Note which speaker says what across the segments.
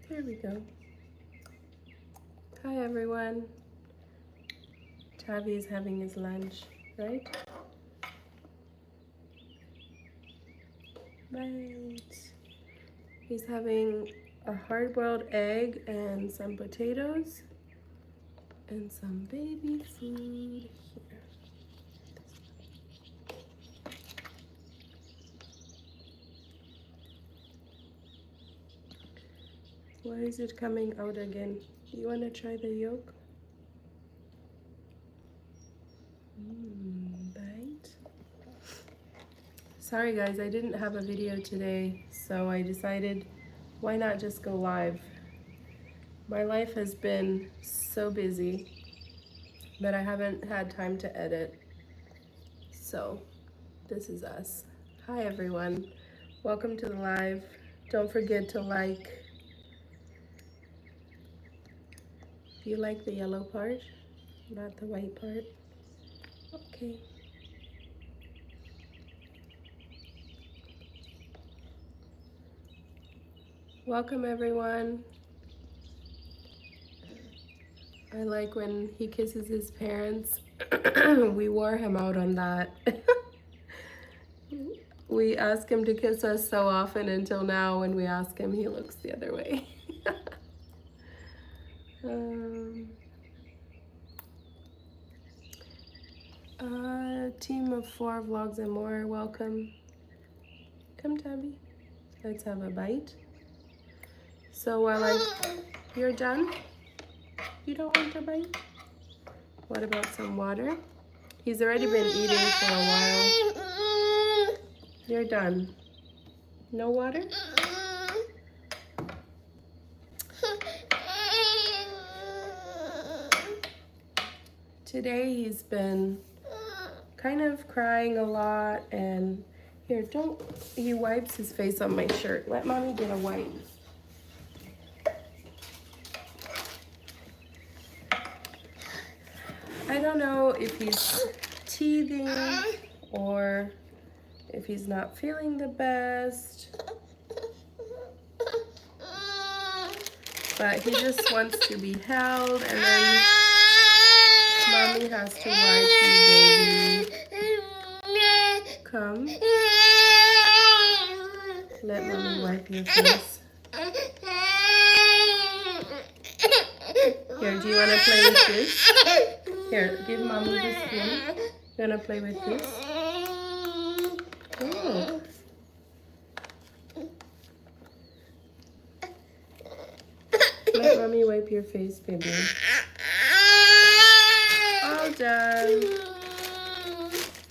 Speaker 1: There we go. Hi everyone. Taavi is having his lunch, right? Right. He's having a hard-boiled egg and some potatoes and some baby food here. Why is it coming out again? You want to try the yolk? Bite. Sorry guys, I didn't have a video today, so I decided why not just go live. My life has been so busy that I haven't had time to edit. So this is us. Hi everyone. Welcome to the live. Don't forget to like. Do you like the yellow part? Not the white part? Okay. Welcome everyone. I like when he kisses his parents. We wore him out on that. We ask him to kiss us so often until now when we ask him, he looks the other way. Team of 4 vlogs and more, welcome. Come Taavi, let's have a bite. So while you're done? You don't want to bite? What about some water? He's already been eating for a while. You're done. No water? Today he's been kind of crying a lot, and here, he wipes his face on my shirt. Let mommy get a wipe. I don't know if he's teething or if he's not feeling the best, but he just wants to be held, and then mommy has to wipe you, baby. Come. Let mommy wipe your face. Here, do you want to play with this? Here, give mommy this spoon. You want to play with this? Oh. Let mommy wipe your face, baby. All done.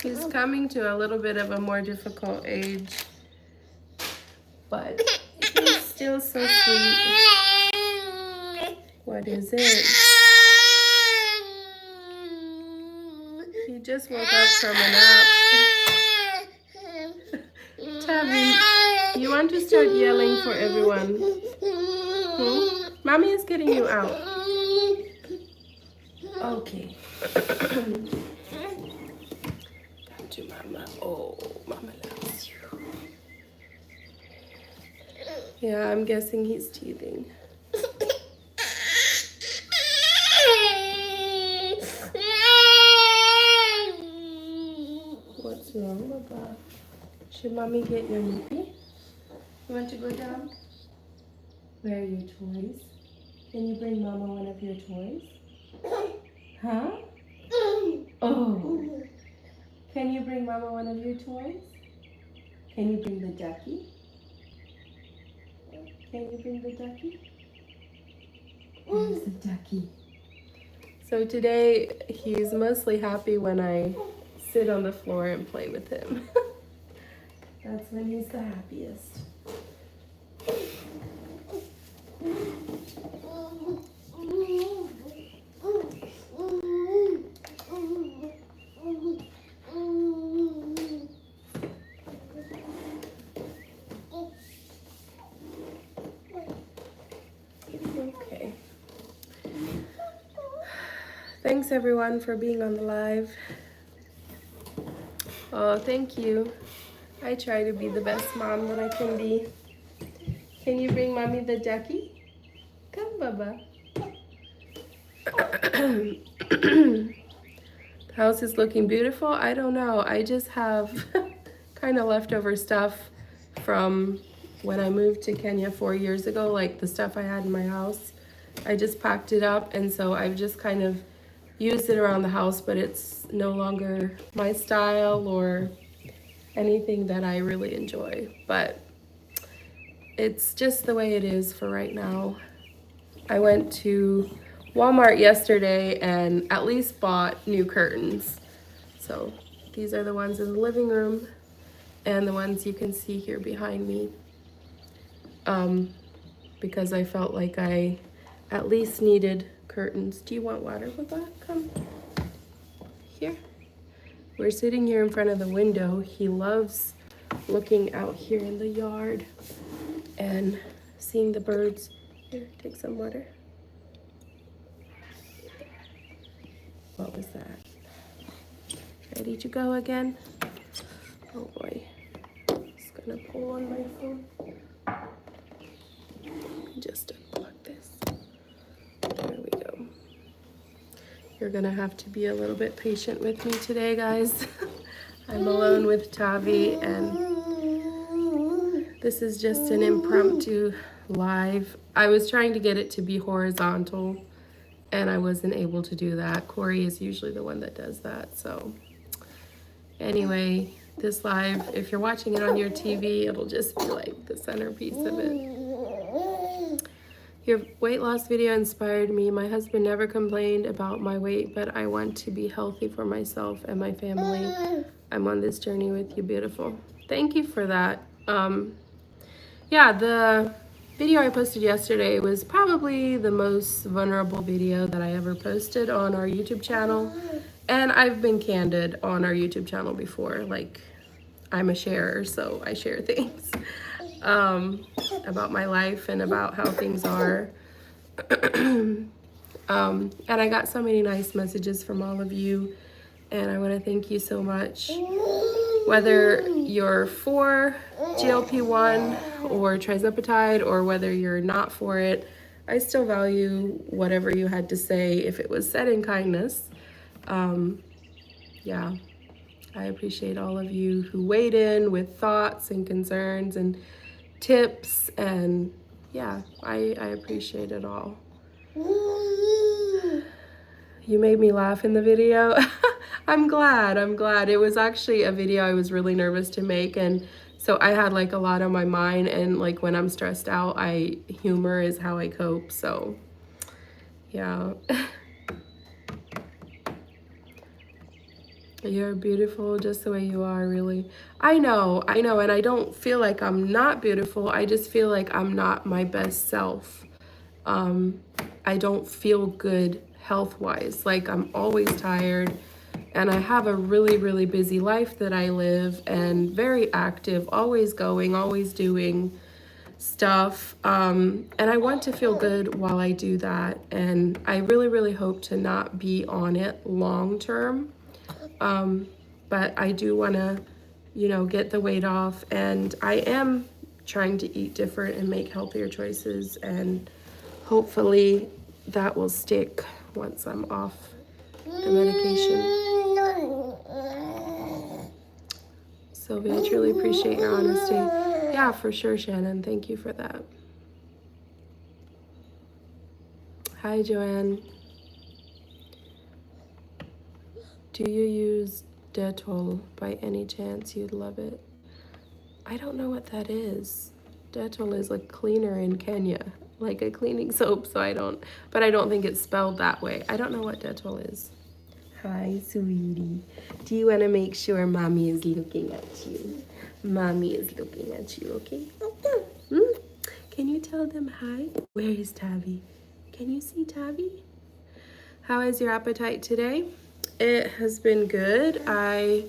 Speaker 1: He's coming to a little bit of a more difficult age, but he's still so sweet. What is it? He just woke up from a nap. Taavi, you want to start yelling for everyone? Mommy is getting you out. Okay. Come to mama. Oh, mama loves you. Yeah, I'm guessing he's teething. What's wrong with that? Should mommy get your nippy? You want to go down? Where are your toys? Can you bring mama one of your toys? Huh? Oh. Can you bring mama one of your toys? Can you bring the ducky? Can you bring the ducky? Where's the ducky? So today he's mostly happy when I sit on the floor and play with him. That's when he's the happiest. Okay. Thanks everyone for being on the live. Oh, thank you. I try to be the best mom that I can be. Can you bring mommy the ducky? Bubba. The house is looking beautiful. I don't know. I just have kind of leftover stuff from when I moved to Kenya 4 years ago, like the stuff I had in my house. I just packed it up, and so I've just kind of used it around the house, but it's no longer my style or anything that I really enjoy. But it's just the way it is for right now. I went to Walmart yesterday and at least bought new curtains. So these are the ones in the living room and the ones you can see here behind me. Because I felt like I at least needed curtains. Do you want water with that? Come here. We're sitting here in front of the window. He loves looking out here in the yard and seeing the birds. Here, take some water. What was that? Ready to go again? Oh boy. It's gonna pull on my phone. Just unplug this. There we go. You're gonna have to be a little bit patient with me today, guys. I'm alone with Taavi, and this is just an impromptu live. I was trying to get it to be horizontal, and I wasn't able to do that. Corey is usually the one that does that. So anyway, this live, if you're watching it on your TV, it'll just be like the centerpiece of it. Your weight loss video inspired me. My husband never complained about my weight, but I want to be healthy for myself and my family. I'm on this journey with you, beautiful. Thank you for that. Yeah, the video I posted yesterday was probably the most vulnerable video that I ever posted on our YouTube channel. And I've been candid on our YouTube channel before. Like, I'm a sharer, so I share things about my life and about how things are. And I got so many nice messages from all of you, and I want to thank you so much. Whether you're for GLP-1 or trizepatide, or whether you're not for it, I still value whatever you had to say if it was said in kindness. Yeah, I appreciate all of you who weighed in with thoughts and concerns and tips, and yeah, I appreciate it all. You made me laugh in the video. I'm glad. It was actually a video I was really nervous to make, and so I had like a lot on my mind, and like when I'm stressed out, humor is how I cope. So yeah. You're beautiful just the way you are, really. I know, and I don't feel like I'm not beautiful. I just feel like I'm not my best self. I don't feel good health-wise. Like, I'm always tired, and I have a really, really busy life that I live, and very active, always going, always doing stuff. And I want to feel good while I do that, and I really, really hope to not be on it long term. But I do want to, get the weight off, and I am trying to eat different and make healthier choices, and hopefully that will stick once I'm off the medication. Sylvia, I truly appreciate your honesty. Yeah, for sure, Shannon. Thank you for that. Hi, Joanne. Do you use Dettol by any chance? You'd love it. I don't know what that is. Dettol is a cleaner in Kenya, like a cleaning soap, so I don't think it's spelled that way. I don't know what Dettol is. Hi, sweetie. Do you want to make sure mommy is looking at you? Mommy is looking at you, okay? Can you tell them hi? Where is Taavi? Can you see Taavi? How is your appetite today? It has been good. I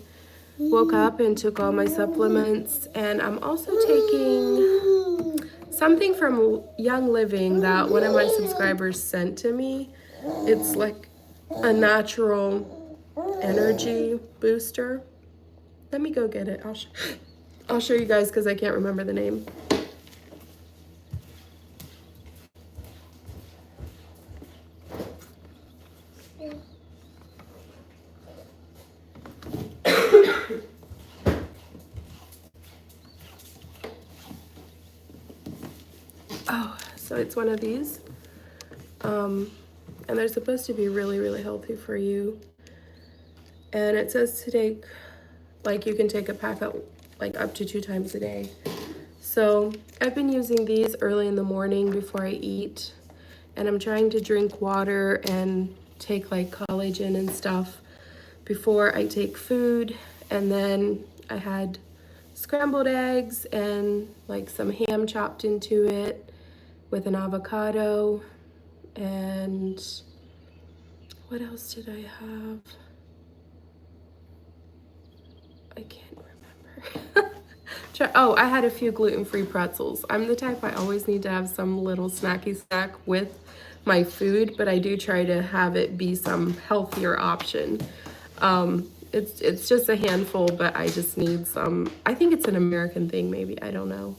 Speaker 1: woke up and took all my supplements, and I'm also taking something from Young Living that one of my subscribers sent to me. It's like a natural energy booster. Let me go get it. I'll show you guys because I can't remember the name. Oh, so it's one of these. And they're supposed to be really, really healthy for you. And it says to take, like, you can take a pack up, like, up to 2 times a day. So I've been using these early in the morning before I eat. And I'm trying to drink water and take, like, collagen and stuff before I take food. And then I had scrambled eggs and, like, some ham chopped into it with an avocado. And what else did I have? I can't remember. Oh, I had a few gluten-free pretzels. I'm the type I always need to have some little snacky snack with my food, but I do try to have it be some healthier option. It's just a handful, but I just need some. I think it's an American thing, maybe. I don't know.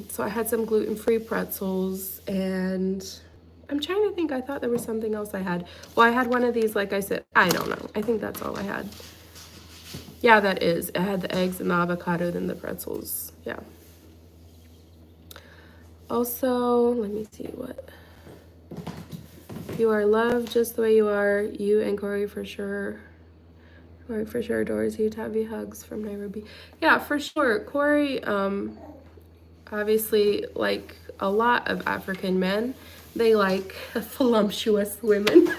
Speaker 1: So I had some gluten-free pretzels, and I'm trying to think. I thought there was something else I had. Well, I had one of these, like I said. I don't know. I think that's all I had. Yeah, that is. It had the eggs and the avocado, then the pretzels. Yeah. Also, let me see what. You are loved just the way you are. You and Corey for sure. Corey for sure adores you. Taavi hugs from Nairobi. Yeah, for sure. Corey, obviously, like a lot of African men, they like voluptuous women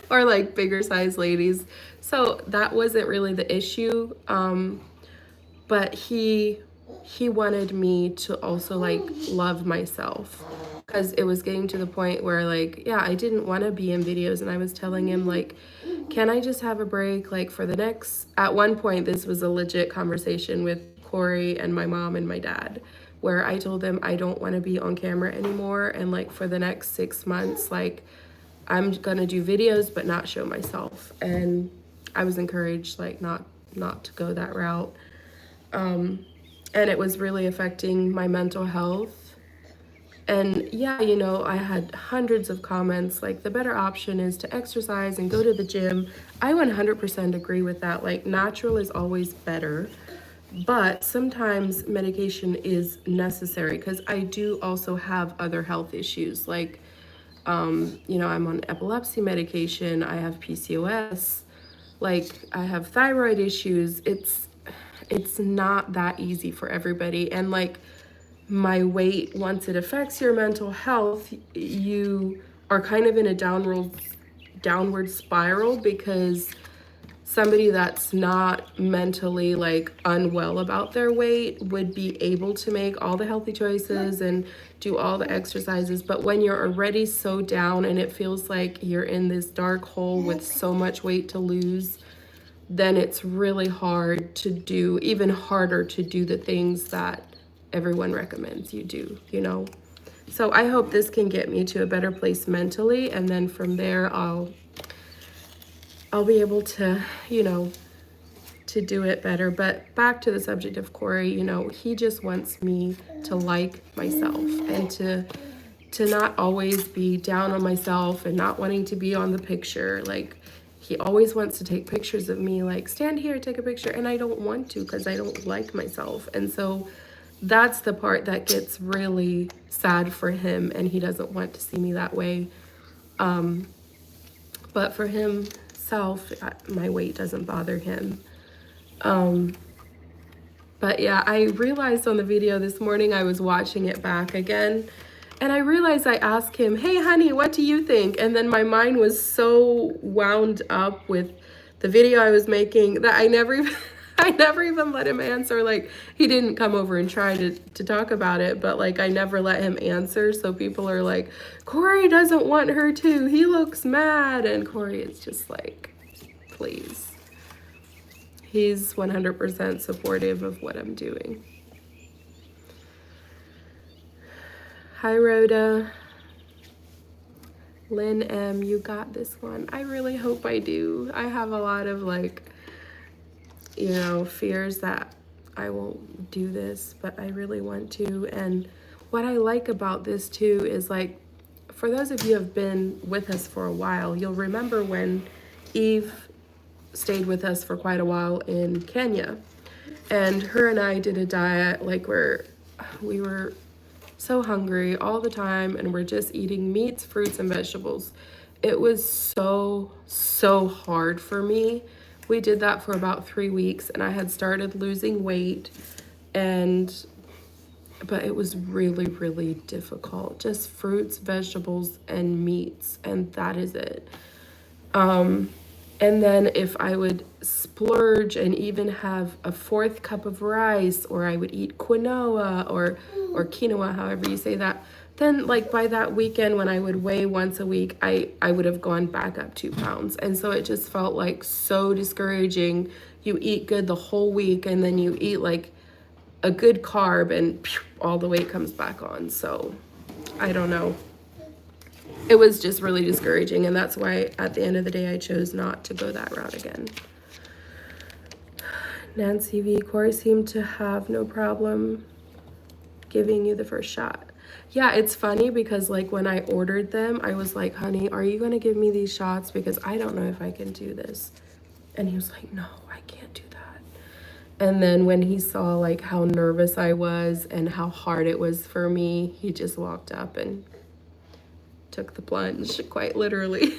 Speaker 1: or like bigger size ladies. So that wasn't really the issue. But he wanted me to also like love myself, because it was getting to the point where, like, yeah, I didn't want to be in videos, and I was telling him, like, can I just have a break, like, for the next, at one point this was a legit conversation with Corey and my mom and my dad, where I told them I don't want to be on camera anymore, and like for the next 6 months, like, I'm gonna do videos but not show myself. And I was encouraged, like, not to go that route. And it was really affecting my mental health. And yeah, you know, I had hundreds of comments like, the better option is to exercise and go to the gym. I 100% agree with that. Like, natural is always better, but sometimes medication is necessary, because I do also have other health issues. Like, you know, I'm on epilepsy medication, I have PCOS, like, I have thyroid issues. It's not that easy for everybody. And like, my weight, once it affects your mental health, you are kind of in a downward spiral, because somebody that's not mentally like unwell about their weight would be able to make all the healthy choices and do all the exercises. But when you're already so down and it feels like you're in this dark hole with so much weight to lose, then it's really hard to do, even harder to do the things that everyone recommends you do, you know? So I hope this can get me to a better place mentally, and then from there I'll be able to, you know, to do it better. But back to the subject of Corey, you know, he just wants me to like myself, and to not always be down on myself and not wanting to be on the picture. Like, he always wants to take pictures of me, like, stand here, take a picture, and I don't want to, because I don't like myself. And so that's the part that gets really sad for him, and he doesn't want to see me that way. But for himself, my weight doesn't bother him. But yeah, I realized on the video this morning, I was watching it back again, and I realized I asked him, hey honey, what do you think? And then my mind was so wound up with the video I was making that I never even let him answer. Like, he didn't come over and try to talk about it, but like, I never let him answer. So people are like, Corey doesn't want her to, he looks mad. And Corey is just like, please. He's 100% supportive of what I'm doing. Hi, Rhoda. Lynn M, you got this one. I really hope I do. I have a lot of, like, you know, fears that I won't do this, but I really want to. And what I like about this too is, like, for those of you who have been with us for a while, you'll remember when Eve stayed with us for quite a while in Kenya. And her and I did a diet, like, where we were so hungry all the time, and we're just eating meats, fruits, and vegetables. It was so hard for me. We did that for about 3 weeks, and I had started losing weight, but it was really difficult. Just fruits, vegetables, and meats, and that is it. And then if I would splurge and even have a 4th cup of rice, or I would eat quinoa or quinoa, however you say that, then like by that weekend when I would weigh once a week, I would have gone back up 2 pounds. And so it just felt like so discouraging. You eat good the whole week, and then you eat like a good carb, and all the weight comes back on. So I don't know. It was just really discouraging, and that's why at the end of the day I chose not to go that route again. Nancy V. Corey seemed to have no problem giving you the first shot. Yeah, it's funny because like when I ordered them, I was like, honey, are you gonna give me these shots? Because I don't know if I can do this. And he was like, no, I can't do that. And then when he saw like how nervous I was and how hard it was for me, he just walked up and took the plunge, quite literally.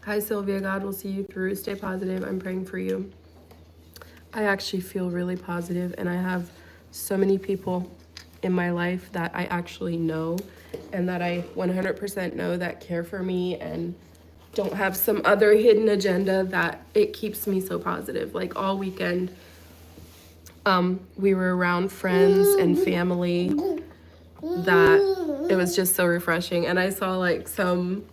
Speaker 1: Hi, Sylvia. God will see you through. Stay positive. I'm praying for you. I actually feel really positive, and I have so many people in my life that I actually know and that I 100% know that care for me and don't have some other hidden agenda, that it keeps me so positive. Like all weekend, we were around friends and family that it was just so refreshing. And I saw like some,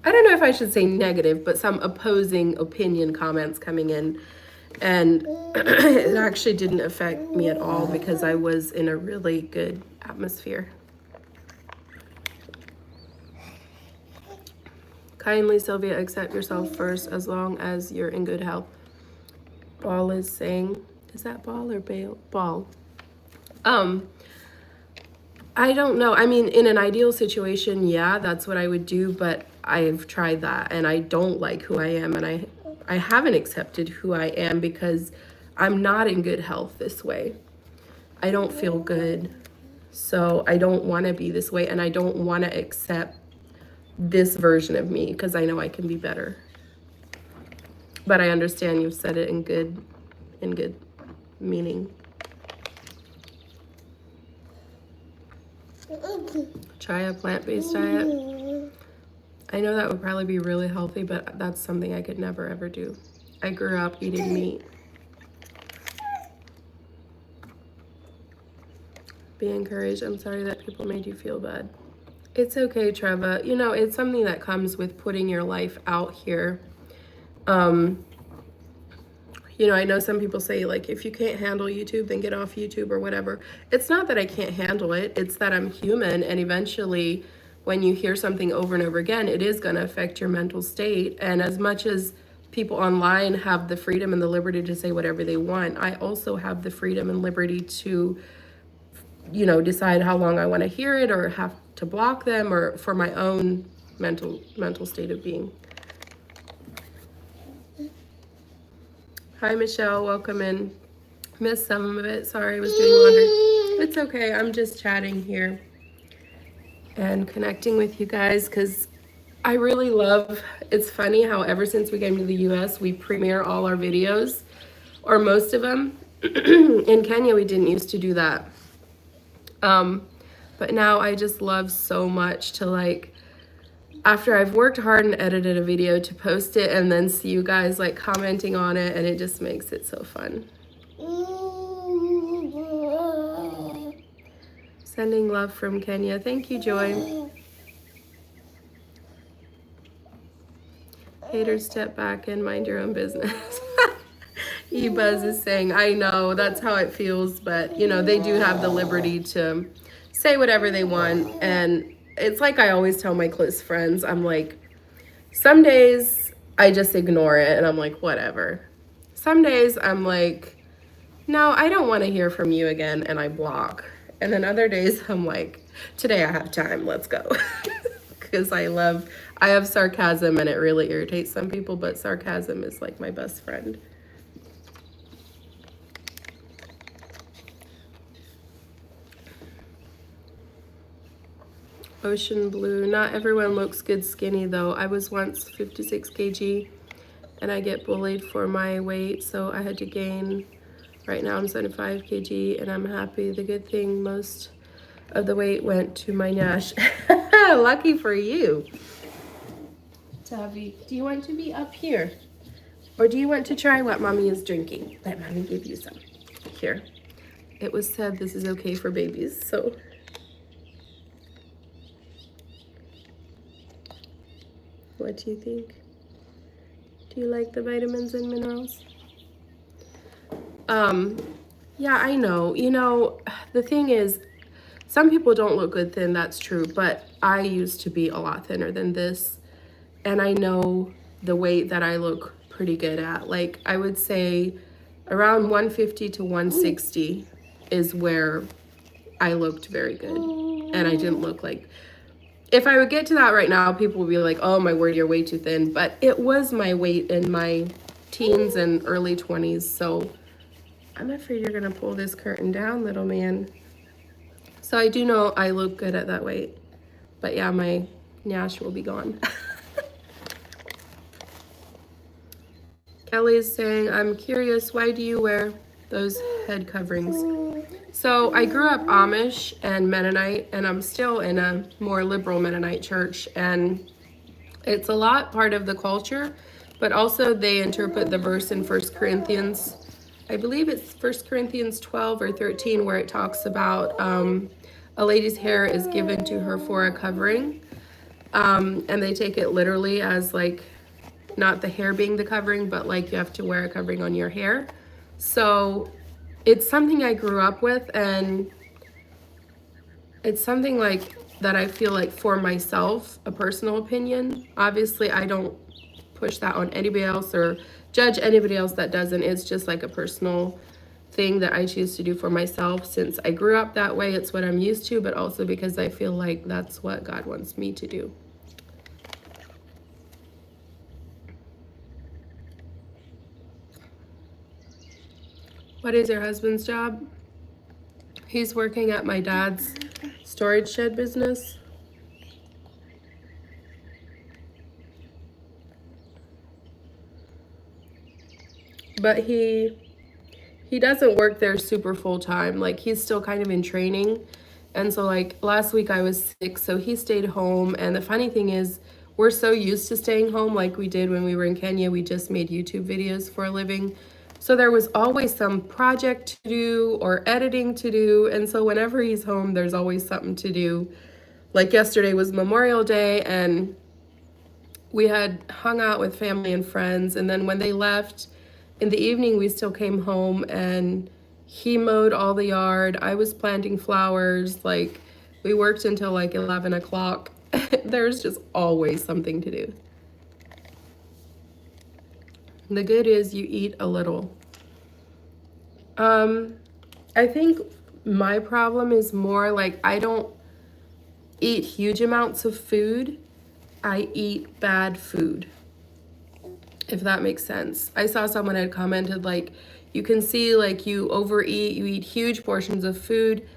Speaker 1: I don't know if I should say negative, but some opposing opinion comments coming in. And it actually didn't affect me at all because I was in a really good atmosphere. Kindly, Sylvia, accept yourself first as long as you're in good health. Ball is saying, is that Ball or Ball? I don't know. I mean, in an ideal situation, yeah, that's what I would do, but I've tried that and I don't like who I am, and I haven't accepted who I am because I'm not in good health this way. I don't feel good. So I don't want to be this way, and I don't want to accept this version of me because I know I can be better. But I understand you've said it in good meaning. Try a plant-based diet. I know that would probably be really healthy, but that's something I could never ever do. I grew up eating meat. Be encouraged. I'm sorry that people made you feel bad. It's okay, Treva. You know, it's something that comes with putting your life out here. You know, I know some people say, like, if you can't handle YouTube, then get off YouTube or whatever. It's not that I can't handle it. It's that I'm human, and eventually when you hear something over and over again, it is going to affect your mental state. And as much as people online have the freedom and the liberty to say whatever they want, I also have the freedom and liberty to, you know, decide how long I want to hear it or have to block them, or for my own mental state of being. Hi, Michelle. Welcome in. Missed some of it. Sorry, I was doing laundry. It's okay. I'm just chatting here and connecting with you guys because I really love, it's funny how ever since we came to the US, we premiere all our videos, or most of them. In Kenya, we didn't used to do that. But now I just love so much to, like, after I've worked hard and edited a video, to post it and then see you guys like commenting on it, and it just makes it so fun. Sending love from Kenya. Thank you, Joy. Haters, step back and mind your own business. E-Buzz is saying, I know, that's how it feels, but, you know, they do have the liberty to say whatever they want. And it's like I always tell my close friends, I'm like, some days I just ignore it and I'm like, whatever. Some days I'm like, no, I don't want to hear from you again, and I block. And then other days I'm like, today I have time, let's go. Because I have sarcasm, and it really irritates some people, but sarcasm is like my best friend. Ocean blue. Not everyone looks good skinny though. I was once 56 kg and I get bullied for my weight, so I had to gain. Right now I'm 75 kg and I'm happy. The good thing, most of the weight went to my Nash. Lucky for you. Taavi, do you want to be up here? Or do you want to try what mommy is drinking? Let mommy give you some. Here. It was said this is okay for babies, so. What do you think? Do you like the vitamins and minerals? Yeah, I know. You know, the thing is, some people don't look good thin, that's true, but I used to be a lot thinner than this, and I know the weight that I look pretty good at. Like, I would say around 150 to 160 is where I looked very good, and I didn't look like... If I would get to that right now, people would be like, oh my word, you're way too thin, but it was my weight in my teens and early 20s, so I'm afraid you're gonna pull this curtain down, little man. So I do know I look good at that weight. But yeah, my Nash will be gone. Kelly's saying, I'm curious, why do you wear those head coverings? So I grew up Amish and Mennonite, and I'm still in a more liberal Mennonite church. And it's a lot part of the culture, but also they interpret the verse in 1 Corinthians. I believe it's 1 Corinthians 12 or 13 where it talks about a lady's hair is given to her for a covering. And they take it literally as like, not the hair being the covering, but like you have to wear a covering on your hair. So it's something I grew up with, and it's something like that I feel like for myself, a personal opinion. Obviously, I don't push that on anybody else or judge anybody else that doesn't. It's just like a personal thing that I choose to do for myself. Since I grew up that way, it's what I'm used to, but also because I feel like that's what God wants me to do. What is your husband's job? He's working at my dad's storage shed business. But he doesn't work there super full time. Like, he's still kind of in training. And so like last week I was sick, so he stayed home. And the funny thing is, we're so used to staying home like we did when we were in Kenya. We just made YouTube videos for a living. So there was always some project to do or editing to do. And so whenever he's home, there's always something to do. Like yesterday was Memorial Day, and we had hung out with family and friends. And then when they left in the evening, we still came home and he mowed all the yard. I was planting flowers. Like, we worked until like 11 o'clock. There's just always something to do. The good is you eat a little. I think my problem is more like I don't eat huge amounts of food. I eat bad food, if that makes sense. I saw someone had commented like, you can see like you overeat, you eat huge portions of food.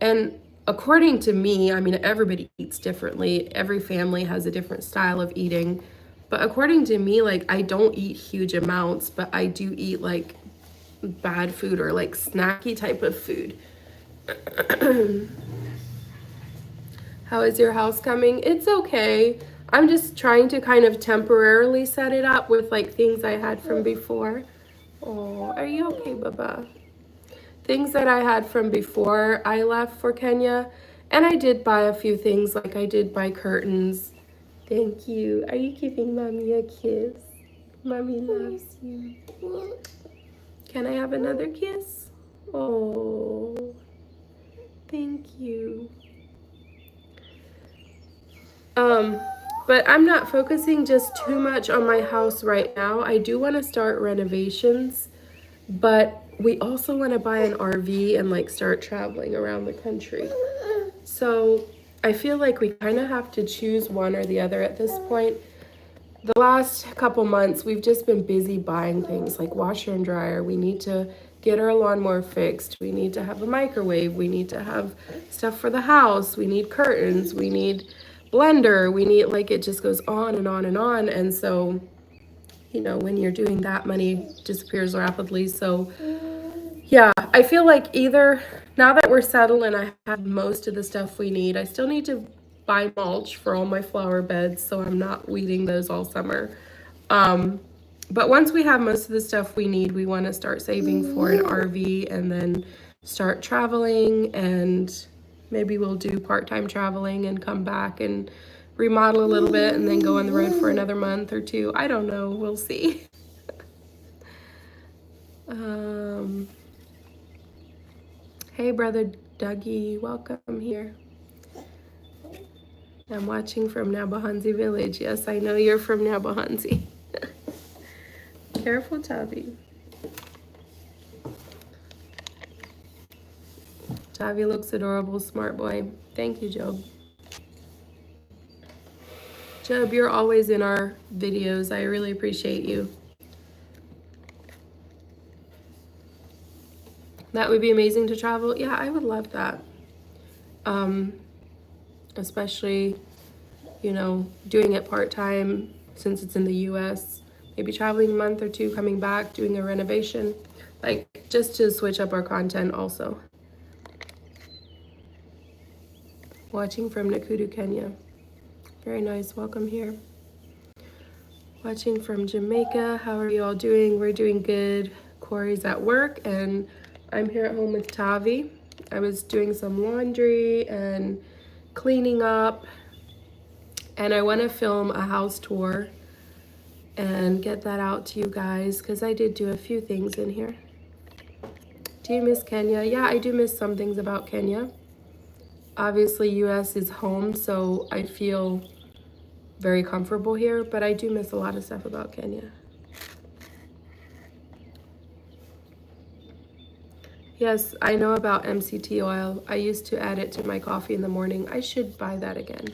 Speaker 1: And according to me, I mean, everybody eats differently. Every family has a different style of eating. But according to me, like, I don't eat huge amounts, but I do eat like bad food or like snacky type of food. How is your house coming? It's okay. I'm just trying to kind of temporarily set it up with like things I had from before. Oh, are you okay, Baba? Things that I had from before I left for Kenya. And I did buy a few things, like I did buy curtains. Thank you. Are you giving Mommy a kiss? Mommy loves you. Can I have another kiss? Oh, thank you. But I'm not focusing just too much on my house right now. I do want to start renovations, but we also want to buy an RV and like start traveling around the country. So I feel like we kind of have to choose one or the other at this point. The last couple months, we've just been busy buying things like washer and dryer. We need to get our lawnmower fixed. We need to have a microwave. We need to have stuff for the house. We need curtains. We need blender. We need, like, it just goes on and on and on. And so, you know, when you're doing that, money disappears rapidly. So yeah, I feel like either now that we're settled and I have most of the stuff we need, I still need to buy mulch for all my flower beds so I'm not weeding those all summer. But once we have most of the stuff we need, we want to start saving for an RV and then start traveling, and maybe we'll do part-time traveling and come back and remodel a little bit and then go on the road for another month or two. I don't know. We'll see. Hey, brother Dougie, welcome here. I'm watching from Nabahanzi village. Yes, I know you're from Nabahanzi. Careful, Taavi. Taavi looks adorable, smart boy. Thank you, Job. Job, you're always in our videos. I really appreciate you. That would be amazing to travel. Yeah, I would love that. Especially, you know, doing it part-time since it's in the US. Maybe traveling a month or two, coming back, doing a renovation. Like, just to switch up our content also. Watching from Nakuru, Kenya. Very nice. Welcome here. Watching from Jamaica. How are you all doing? We're doing good. Corey's at work and I'm here at home with Taavi. I was doing some laundry and cleaning up, and I want to film a house tour and get that out to you guys because I did do a few things in here. Do you miss Kenya? Yeah, I do miss some things about Kenya. Obviously, US is home, so I feel very comfortable here, but I do miss a lot of stuff about Kenya. Yes, I know about MCT oil. I used to add it to my coffee in the morning. I should buy that again.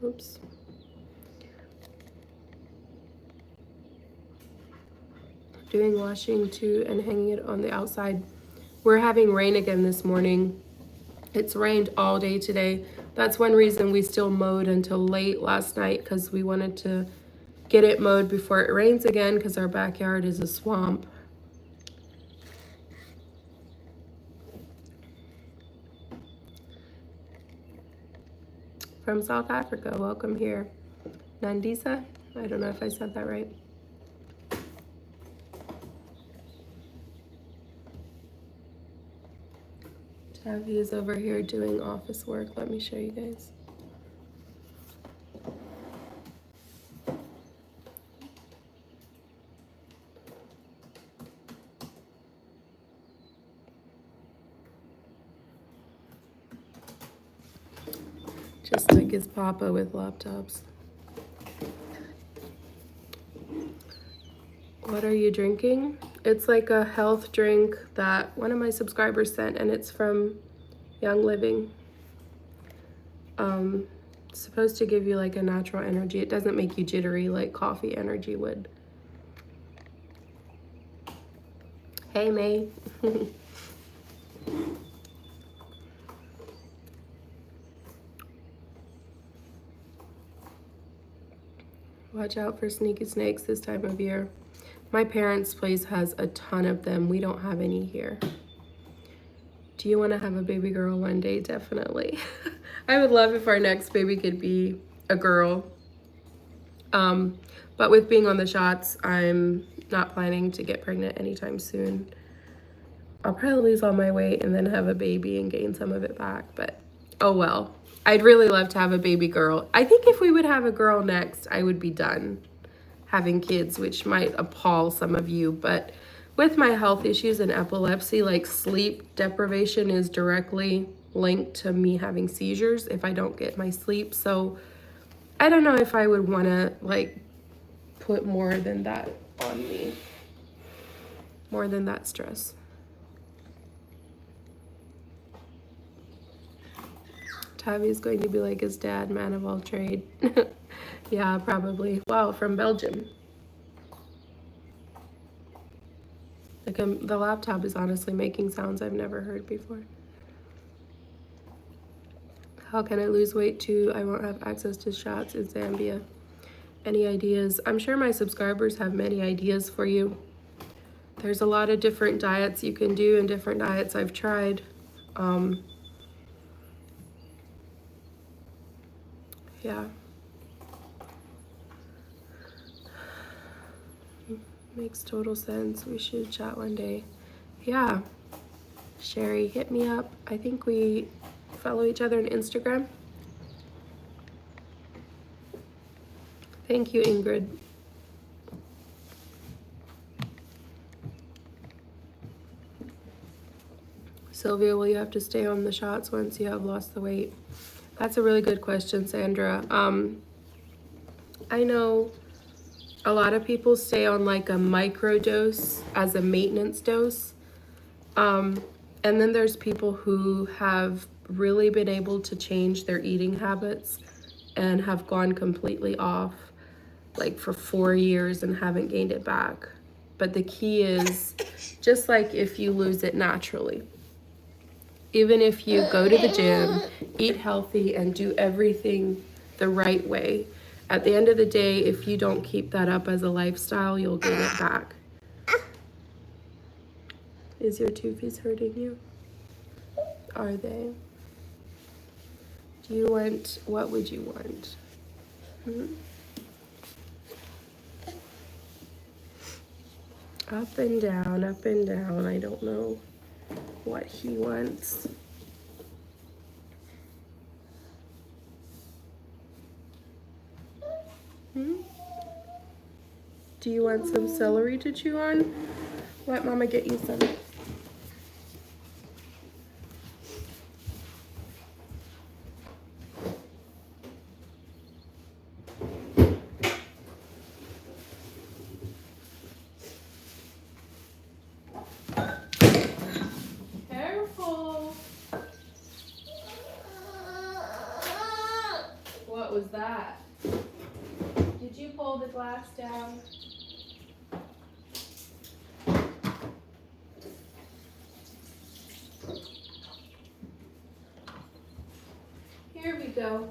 Speaker 1: Oops. Doing washing too and hanging it on the outside. We're having rain again this morning. It's rained all day today. That's one reason we still mowed until late last night, because we wanted to get it mowed before it rains again because our backyard is a swamp. From South Africa, welcome here. Nandisa, I don't know if I said that right. Taavi is over here doing office work. Let me show you guys. Just like his papa with laptops. What are you drinking? It's like a health drink that one of my subscribers sent, and it's from Young Living. It's supposed to give you like a natural energy. It doesn't make you jittery like coffee energy would. Hey, May. Watch out for sneaky snakes this time of year. My parents' place has a ton of them. We don't have any here. Do you want to have a baby girl one day? Definitely. I would love if our next baby could be a girl. But with being on the shots, I'm not planning to get pregnant anytime soon. I'll probably lose all my weight and then have a baby and gain some of it back, but oh well. I'd really love to have a baby girl. I think if we would have a girl next, I would be done having kids, which might appall some of you, but with my health issues and epilepsy, like sleep deprivation is directly linked to me having seizures if I don't get my sleep. So I don't know if I would want to like put more than that on me, more than that stress. Taavi is going to be like his dad, man of all trade. Yeah, probably. Wow, from Belgium. Like the laptop is honestly making sounds I've never heard before. How can I lose weight too? I won't have access to shots in Zambia. Any ideas? I'm sure my subscribers have many ideas for you. There's a lot of different diets you can do and different diets I've tried. Yeah. Makes total sense. We should chat one day. Yeah. Sherry, hit me up. I think we follow each other on Instagram. Thank you, Ingrid. Sylvia, will you have to stay on the shots once you have lost the weight? That's a really good question, Sandra. I know a lot of people stay on like a micro dose as a maintenance dose. And then there's people who have really been able to change their eating habits and have gone completely off like for 4 years and haven't gained it back. But the key is just like if you lose it naturally. Even if you go to the gym, eat healthy, and do everything the right way, at the end of the day, if you don't keep that up as a lifestyle, you'll gain it back. Is your toofies hurting you? Are they? Do you want, what would you want? Up and down, up and down. I don't know what he wants. Do you want some celery to chew on? Let Mama get you some. Careful. What was that? Did you pull the glass down? Here we go.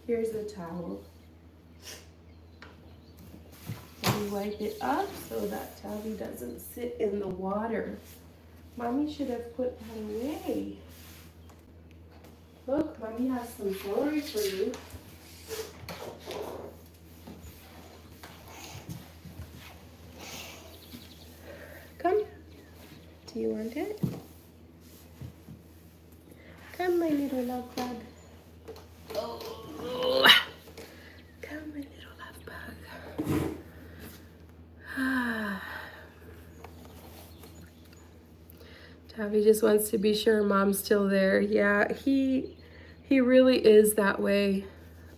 Speaker 1: Here's the towel. And wipe it up so that Taavi doesn't sit in the water. Mommy should have put that away. Look, Mommy has some celery for you. Come. Do you want it? Come, my little love bug. Oh. Come, my little love bug. Taavi just wants to be sure Mom's still there. Yeah, he really is that way.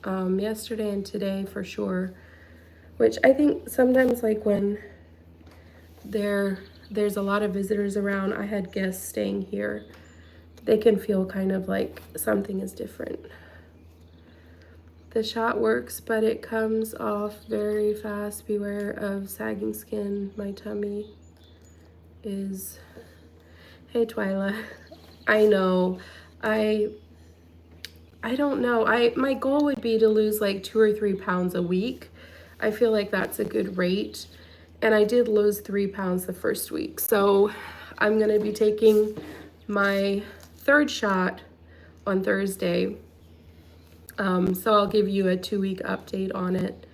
Speaker 1: Yesterday and today for sure. Which I think sometimes like when there's a lot of visitors around, I had guests staying here, they can feel kind of like something is different. The shot works, but it comes off very fast. Beware of sagging skin. My tummy is... Hey, Twyla. I know. I don't know. My goal would be to lose like 2 or 3 pounds a week. I feel like that's a good rate. And I did lose 3 pounds the first week. So I'm going to be taking my 3rd shot on Thursday. So I'll give you a 2-week update on it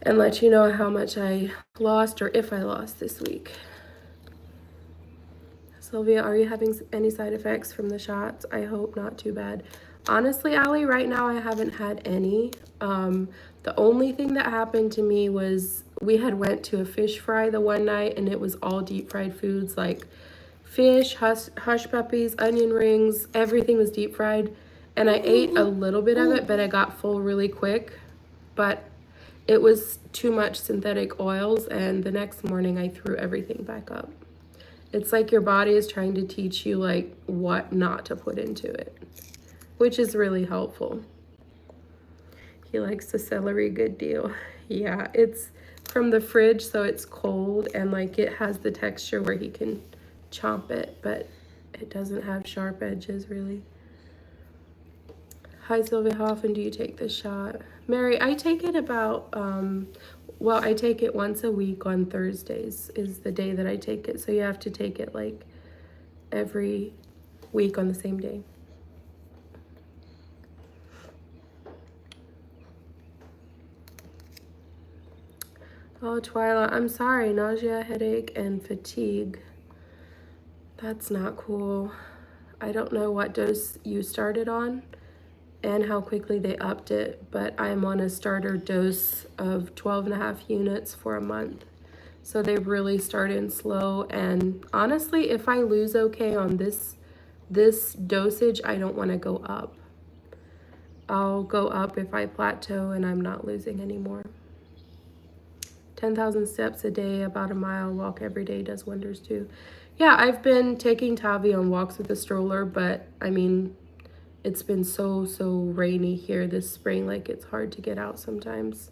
Speaker 1: and let you know how much I lost or if I lost this week. Sylvia, are you having any side effects from the shots? I hope not too bad. Honestly, Allie, right now I haven't had any. The only thing that happened to me was we had went to a fish fry the one night and it was all deep fried foods like fish, hush puppies, onion rings, everything was deep fried. And I ate a little bit of it, but I got full really quick. But it was too much synthetic oils and the next morning I threw everything back up. It's like your body is trying to teach you like what not to put into it. which is really helpful. He likes the celery, good deal. Yeah, it's from the fridge, so it's cold, and like it has the texture where he can chomp it, but it doesn't have sharp edges really. Hi Sylvia, how often do you take this shot? Mary, I take it about, well, I take it once a week on Thursdays is the day that I take it. So you have to take it like every week on the same day. Oh, Twyla, I'm sorry. Nausea, headache, and fatigue. That's not cool. I don't know what dose you started on and how quickly they upped it, but I'm on a starter dose of 12.5 units for a month. So they really start in slow, and honestly, if I lose okay on this dosage, I don't want to go up. I'll go up if I plateau and I'm not losing anymore. 10,000 steps a day, about a mile walk every day does wonders too. Yeah, I've been taking Taavi on walks with a stroller, but I mean, it's been so rainy here this spring, like it's hard to get out sometimes.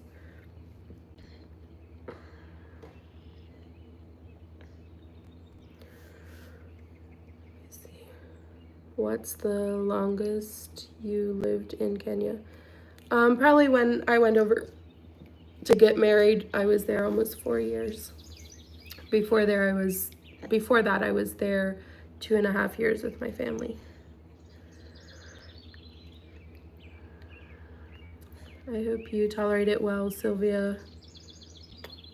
Speaker 1: Let's see. What's the longest you lived in Kenya? Probably when I went over to get married, I was there almost 4 years. Before that, I was there 2.5 years with my family. I hope you tolerate it well, Sylvia.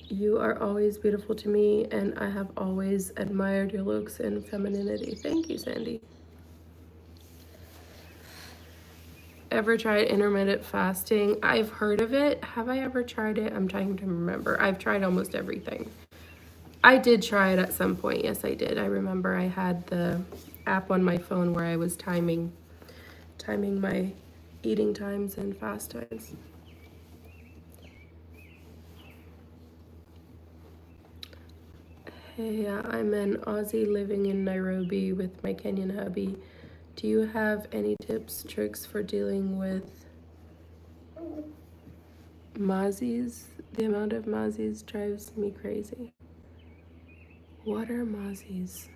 Speaker 1: You are always beautiful to me, and I have always admired your looks and femininity. Thank you, Sandy. Ever tried intermittent fasting? I've heard of it. Have I ever tried it? I'm trying to remember. I've tried almost everything. I did try it at some point. Yes, I did. I remember I had the app on my phone where I was timing my eating times and fast times. Hey, I'm an Aussie living in Nairobi with my Kenyan hubby. Do you have any tips, tricks for dealing with mozzies? The amount of mozzies drives me crazy. What are mozzies?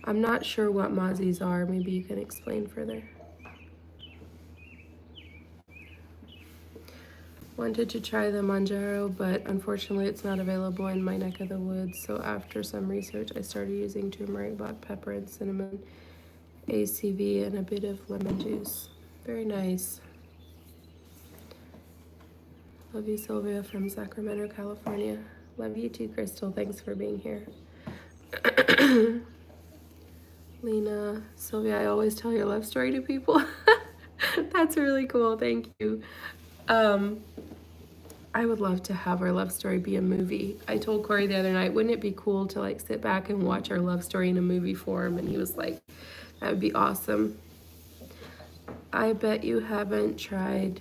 Speaker 1: I'm not sure what mozzies are. Maybe you can explain further. Wanted to try the Manjaro, but unfortunately it's not available in my neck of the woods. So after some research, I started using turmeric, black pepper, and cinnamon, ACV, and a bit of lemon juice. Very nice. Love you, Sylvia from Sacramento, California. Love you too, Crystal. Thanks for being here. Lena, Sylvia, I always tell your love story to people. That's really cool. Thank you. I would love to have our love story be a movie. I told Corey the other night, wouldn't it be cool to like sit back and watch our love story in a movie form? And he was like, that would be awesome. I bet you haven't tried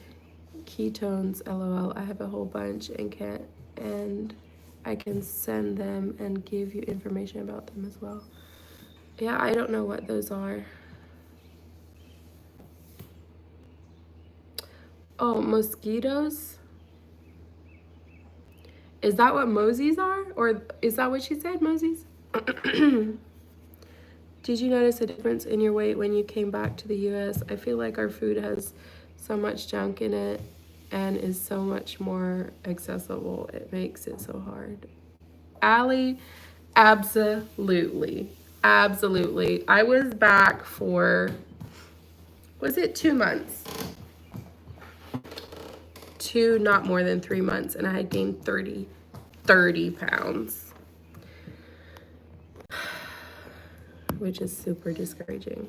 Speaker 1: ketones, LOL. I have a whole bunch and I can send them and give you information about them as well. Yeah, I don't know what those are. Oh, mosquitoes? Is that what mosies are? Or is that what she said, mosies? Did you notice a difference in your weight when you came back to the US? I feel like our food has so much junk in it and is so much more accessible. It makes it so hard. Allie, absolutely. Absolutely. I was back for, was it 2 months? Not more than 3 months, and I had gained 30 pounds, which is super discouraging.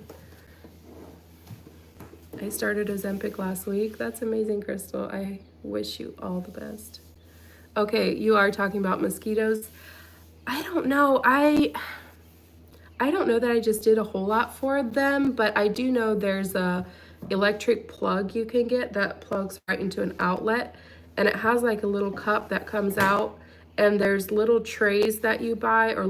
Speaker 1: I started Ozempic last week. That's amazing, Crystal. I wish you all the best. Okay, you are talking about mosquitoes. I don't know. I don't know that I just did a whole lot for them, but I do know there's a electric plug you can get that plugs right into an outlet, and it has like a little cup that comes out, and there's little trays that you buy, or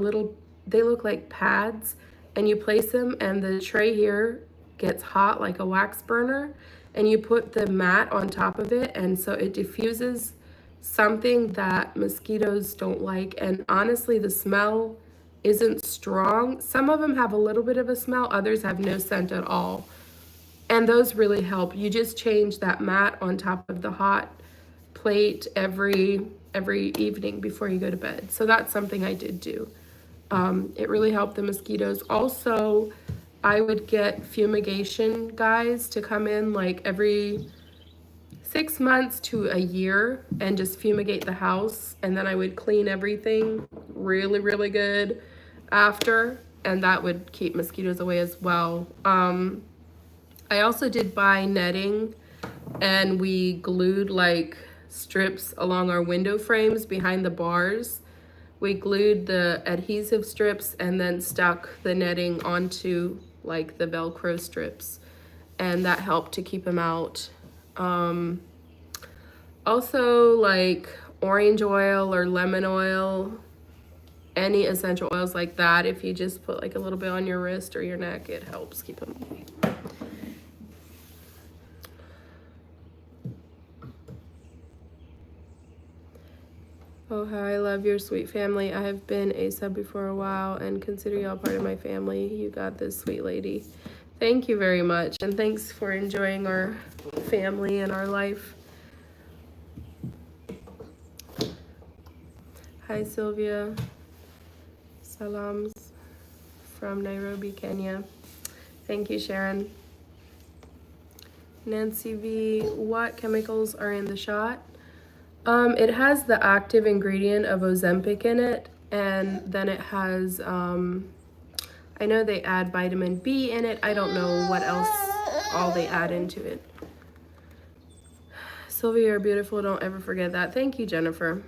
Speaker 1: they look like pads, and you place them, and the tray here gets hot like a wax burner, and you put the mat on top of it, and so it diffuses something that mosquitoes don't like. And honestly, the smell isn't strong. Some of them have a little bit of a smell, others have no scent at all. And those really help. You just change that mat on top of the hot plate every evening before you go to bed. So that's something I did do. It really helped the mosquitoes. Also, I would get fumigation guys to come in like every 6 months to a year and just fumigate the house, and then I would clean everything really, really good after, and that would keep mosquitoes away as well. I also did buy netting, and we glued like strips along our window frames behind the bars. We glued the adhesive strips and then stuck the netting onto like the Velcro strips, and that helped to keep them out. Also, like orange oil or lemon oil, any essential oils like that, if you just put like a little bit on your wrist or your neck, it helps keep them away. Oh, how I love your sweet family. I have been a subby for a while and consider y'all part of my family. You got this, sweet lady. Thank you very much, and thanks for enjoying our family and our life. Hi, Sylvia. Salams from Nairobi, Kenya. Thank you, Sharon. Nancy V, what chemicals are in the shot? It has the active ingredient of Ozempic in it, and then it has, I know they add vitamin B in it. I don't know what else all they add into it. Sylvia, you're beautiful. Don't ever forget that. Thank you, Jennifer.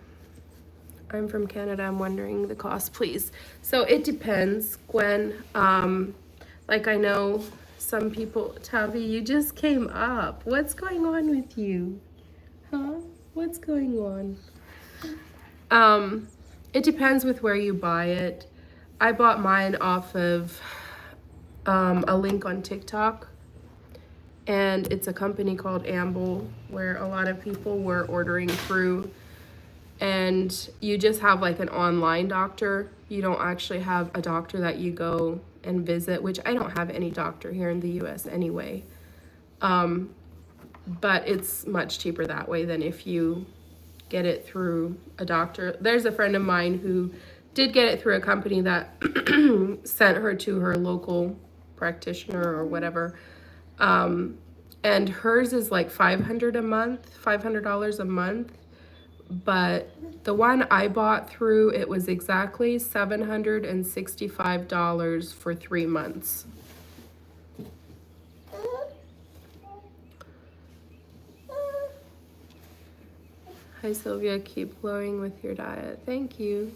Speaker 1: I'm from Canada. I'm wondering the cost, please. So it depends, Gwen. Like I know some people, Taavi, you just came up. What's going on with you? Huh? What's going on? It depends with where you buy it. I bought mine off of a link on TikTok, and it's a company called Amble where a lot of people were ordering through, and you just have like an online doctor. You don't actually have a doctor that you go and visit, which I don't have any doctor here in the US anyway. But it's much cheaper that way than if you get it through a doctor. There's a friend of mine who did get it through a company that sent her to her local practitioner or whatever. And hers is like $500 a month. But the one I bought through, it was exactly $765 for 3 months. Hi, Sylvia. Keep glowing with your diet. Thank you.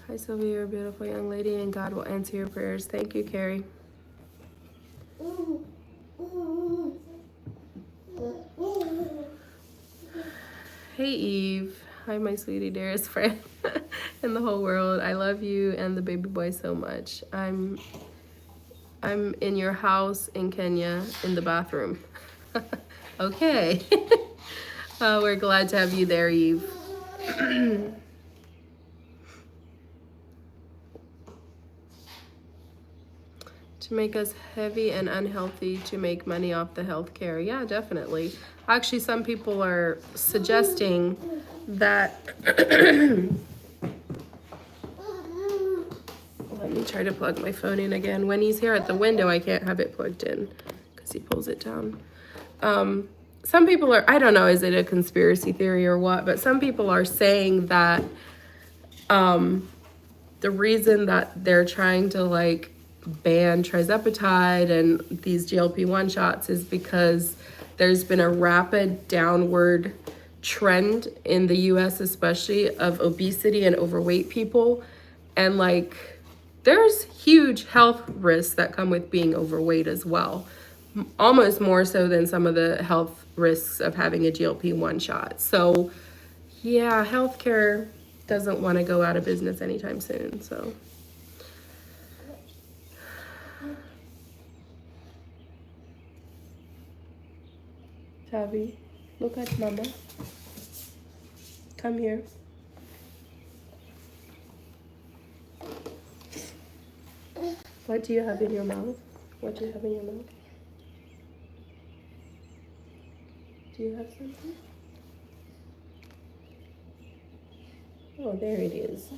Speaker 1: Hi, Sylvia. You're a beautiful young lady, and God will answer your prayers. Thank you, Carrie. Hey, Eve. Hi, my sweetie, dearest friend in the whole world. I love you and the baby boy so much. I'm in your house in Kenya in the bathroom. Okay. We're glad to have you there, Eve. To make us heavy and unhealthy to make money off the healthcare. Yeah, definitely. Actually, some people are suggesting that. Let me try to plug my phone in again. When he's here at the window, I can't have it plugged in because he pulls it down. Some people are, I don't know, is it a conspiracy theory or what? But some people are saying that the reason that they're trying to like ban trizepatide and these GLP-1 shots is because there's been a rapid downward trend in the US, especially of obesity and overweight people. And like, there's huge health risks that come with being overweight as well. Almost more so than some of the health risks of having a GLP-1 shot. So yeah, healthcare doesn't want to go out of business anytime soon, so. Taavi, look at Mama. Come here. What do you have in your mouth? What do you have in your mouth? Do you have something? Oh, there it is.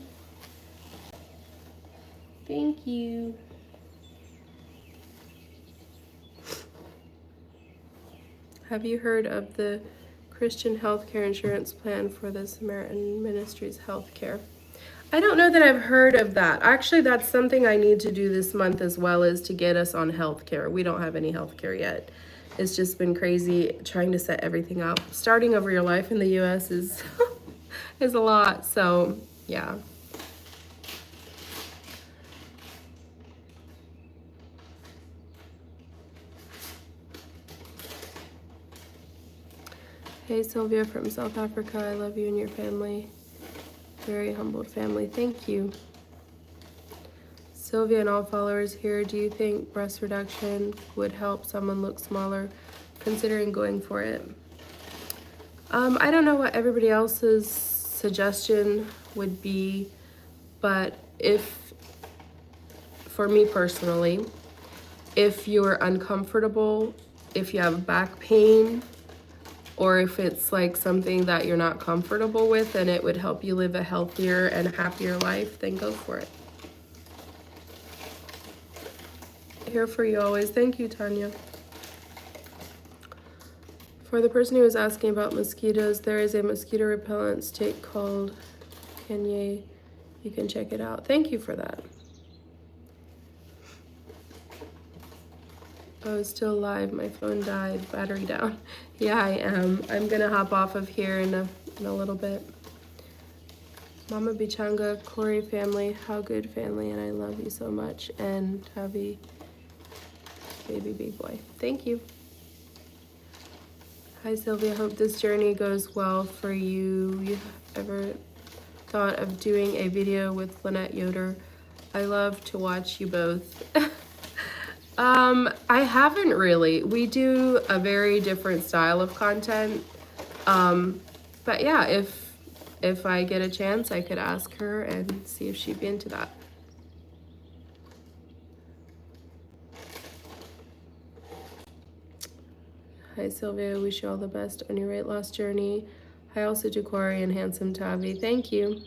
Speaker 1: Thank you. Have you heard of the Christian healthcare insurance plan for the Samaritan Ministries healthcare? I don't know that I've heard of that. Actually, that's something I need to do this month as well, is to get us on healthcare. We don't have any healthcare yet. It's just been crazy trying to set everything up. Starting over your life in the US is is a lot. So, yeah. Hey, Sylvia from South Africa. I love you and your family. Very humbled family. Thank you. Sylvia and all followers here, do you think breast reduction would help someone look smaller, considering going for it? I don't know what everybody else's suggestion would be, but for me personally, if you're uncomfortable, if you have back pain, or if it's like something that you're not comfortable with and it would help you live a healthier and happier life, then go for it. Here for you always. Thank you, Tanya. For the person who was asking about mosquitoes, there is a mosquito repellent stick called Kanye. You can check it out. Thank you for that. Oh, still live. My phone died. Battery down. Yeah, I am. I'm gonna hop off of here in a little bit. Mama Bichanga, Corey family, how good family, and I love you so much. And Taavi, baby big boy. Thank you. Hi Sylvia, hope this journey goes well for you. You ever thought of doing a video with Lynette Yoder? I love to watch you both. I haven't really. We do a very different style of content. But yeah, if I get a chance, I could ask her and see if she'd be into that. Hi Sylvia, wish you all the best on your weight loss journey. Hi also to Corey and handsome Taavi. Thank you.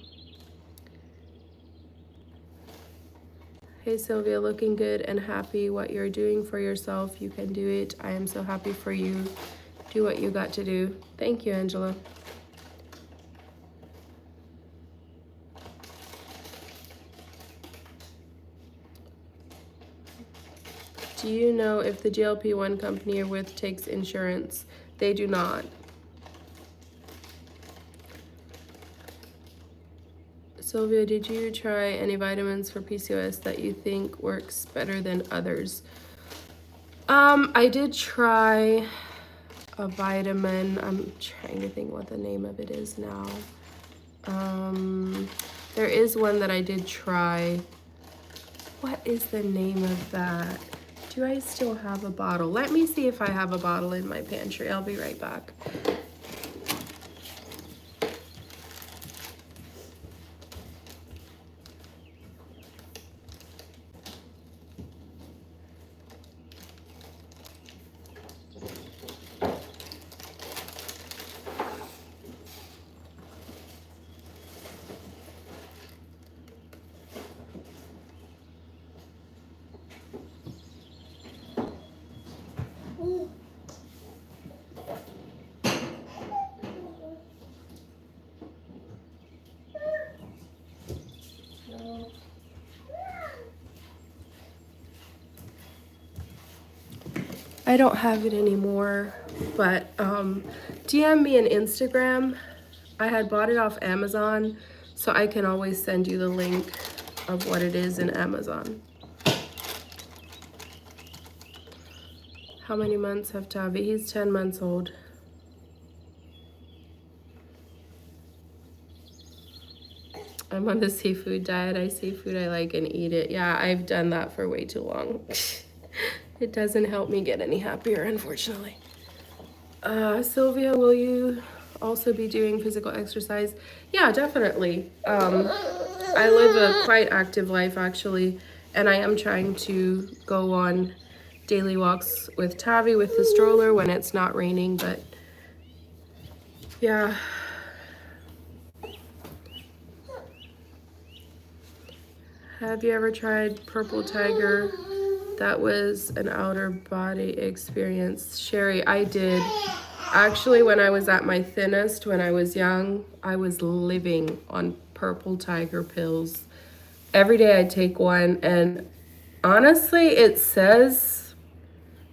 Speaker 1: Hey Sylvia, looking good and happy. What you're doing for yourself, you can do it. I am so happy for you. Do what you got to do. Thank you, Angela. Do you know if the GLP-1 company you're with takes insurance? They do not. Sylvia, did you try any vitamins for PCOS that you think works better than others? I did try a vitamin. I'm trying to think what the name of it is now. There is one that I did try. What is the name of that? Do I still have a bottle? Let me see if I have a bottle in my pantry. I'll be right back. I don't have it anymore, but DM me on Instagram. I had bought it off Amazon, so I can always send you the link of what it is in Amazon. How many months have Taavi? He's 10 months old. I'm on the seafood diet. I see food I like and eat it. Yeah, I've done that for way too long. It doesn't help me get any happier, unfortunately. Sylvia, will you also be doing physical exercise? Yeah, definitely. I live a quite active life actually, and I am trying to go on daily walks with Taavi with the stroller when it's not raining, but yeah. Have you ever tried Purple Tiger? That was an outer body experience. Sherry, I did. Actually, when I was at my thinnest, when I was young, I was living on Purple Tiger pills. Every day I'd take one, and honestly, it says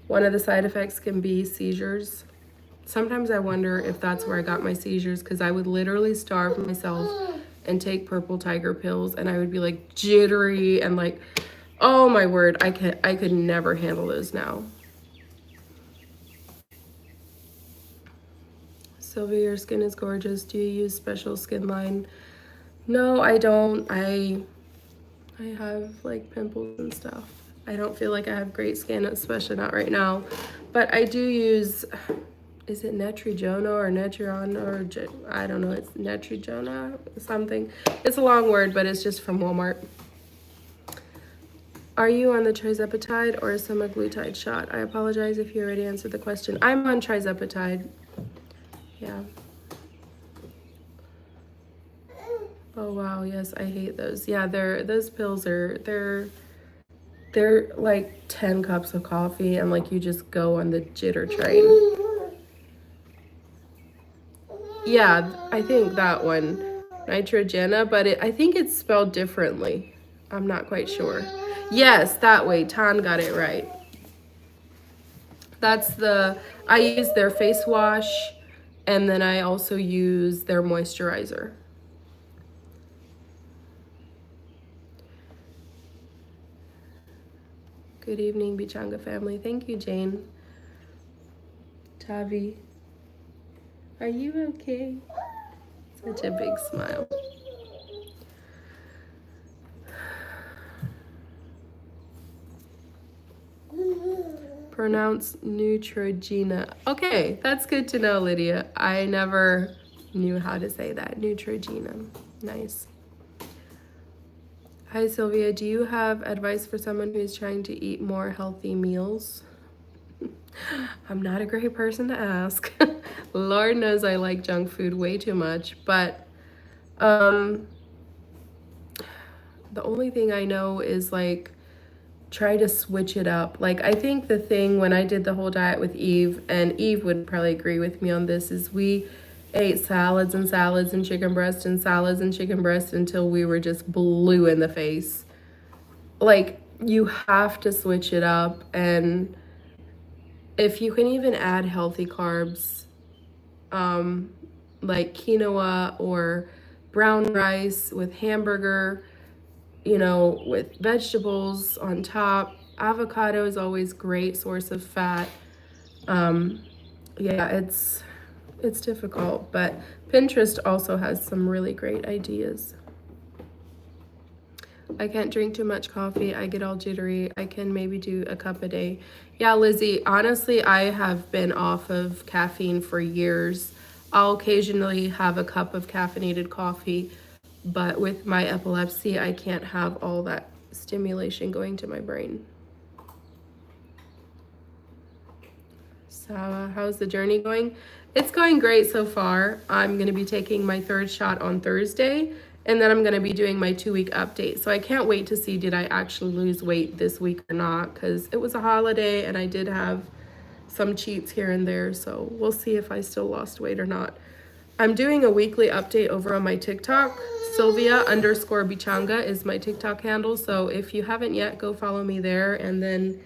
Speaker 1: one of the side effects can be seizures. Sometimes I wonder if that's where I got my seizures, because I would literally starve myself and take Purple Tiger pills, and I would be like jittery and like, oh my word, I could never handle those now. Sylvia, your skin is gorgeous. Do you use special skin line? No, I don't. I have like pimples and stuff. I don't feel like I have great skin, especially not right now. But I do use, is it Neutrogena or Netron or I don't know, it's Neutrogena something. It's a long word, but it's just from Walmart. Are you on the trizepatide or a semaglutide shot? I apologize if you already answered the question. I'm on trizepatide. Yeah. Oh wow, yes, I hate those. Yeah, those pills are they're like 10 cups of coffee and like you just go on the jitter train. Yeah, I think that one. Nitrogena, but I think it's spelled differently. I'm not quite sure. Yes, that way. Tan got it right. I use their face wash and then I also use their moisturizer. Good evening, Bichanga family. Thank you, Jane. Taavi, are you okay? Such a big smile. Pronounce Neutrogena. Okay, that's good to know, Lydia. I never knew how to say that. Neutrogena. Nice. Hi, Sylvia. Do you have advice for someone who is trying to eat more healthy meals? I'm not a great person to ask. Lord knows I like junk food way too much, but the only thing I know is like try to switch it up. Like I think the thing when I did the whole diet with Eve, and Eve would probably agree with me on this, is we ate salads and salads and chicken breast and salads and chicken breast until we were just blue in the face. Like you have to switch it up, and if you can even add healthy carbs, like quinoa or brown rice with hamburger, you know, with vegetables on top. Avocado is always great source of fat. Yeah, it's difficult, but Pinterest also has some really great ideas. I can't drink too much coffee. I get all jittery. I can maybe do a cup a day. Yeah, Lizzie, honestly, I have been off of caffeine for years. I'll occasionally have a cup of caffeinated coffee, but with my epilepsy, I can't have all that stimulation going to my brain. So, how's the journey going? It's going great so far. I'm going to be taking my third shot on Thursday, and then I'm going to be doing my 2-week update. So I can't wait to see did I actually lose weight this week or not, because it was a holiday and I did have some cheats here and there. So we'll see if I still lost weight or not. I'm doing a weekly update over on my TikTok. Sylvia_Bichanga is my TikTok handle. So if you haven't yet, go follow me there. And then